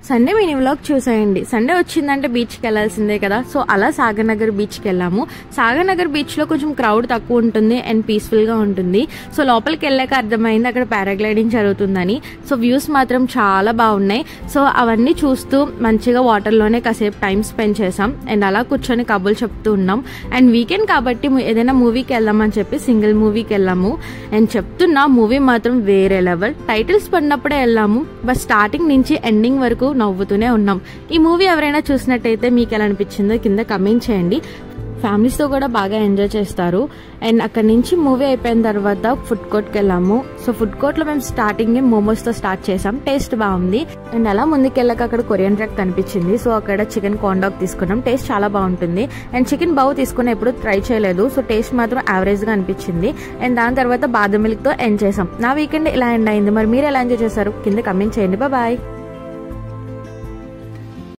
Sunday mini vlog చూసేయండి. Sunday వచ్చిందంటే బీచ్కి వెళ్ళాల్సిందే కదా. సో అలా సాగర్ నగర్ బీచ్కి వెళ్ళాము. సాగర్ నగర్ బీచ్లో కొంచెం క్రౌడ్ తక్కువ ఉంటుంది అండ్ పీస్ఫుల్గా ఉంటుంది. సో లోపలికి వెళ్ళాక అర్థమైంది అక్కడ పారాగ్లైడింగ్ జరుగుతుందని. సో వ్యూస్ మాత్రం చాలా బాగున్నాయి. సో అవన్నీ చూస్తూ మంచిగా వాటర్లోనే కాసేపు టైం స్పెండ్ చేసాం అండ్ అలా కూర్చొని కబుర్లు చెప్తూ ఉన్నాం. అండ్ వీకెండ్ కాబట్టి ఏదైనా మూవీకి వెళ్దామని చెప్పి సింగిల్ మూవీకి వెళ్ళాము. అండ్ చెప్తున్నా మూవీ మాత్రం వేరే లెవెల్. టైటిల్స్ పడినప్పుడే వెళ్ళాము, బట్ స్టార్టింగ్ నుంచి ఎండింగ్ వరకు నవ్వుతూనే ఉన్నాం. ఈ మూవీ ఎవరైనా చూసినట్టయితే మీకు ఎలా అనిపించిందో కింద కమెంట్ చేయండి. ఫ్యామిలీస్తో కూడా బాగా ఎంజాయ్ చేస్తారు. అండ్ అక్కడ నుంచి మూవీ అయిపోయిన తర్వాత ఫుడ్ కోర్ట్కి వెళ్ళాము. సో ఫుడ్ కోర్ట్లో మేము స్టార్టింగ్ మోమోస్తో స్టార్ట్ చేసాం. టేస్ట్ బాగుంది. అండ్ అలా ముందుకెళ్ళాక అక్కడ కొరియన్ ట్రక్ కనిపించింది. సో అక్కడ చికెన్ కార్న్ డాగ్ తీసుకున్నాం. టేస్ట్ చాలా బాగుంటుంది. అండ్ చికెన్ బావు తీసుకుని ఎప్పుడు ట్రై చేయలేదు. సో టేస్ట్ మాత్రం యావరేజ్గా అనిపించింది. అండ్ దాని తర్వాత బాదం మిల్క్తో ఎండ్ చేసాం. నా వీకెండ్ ఇలా ఎండ్ అయింది. మరి మీరు ఎలా ఎంజాయ్ చేశారు కింద కమెంట్ చేయండి. బాయ్.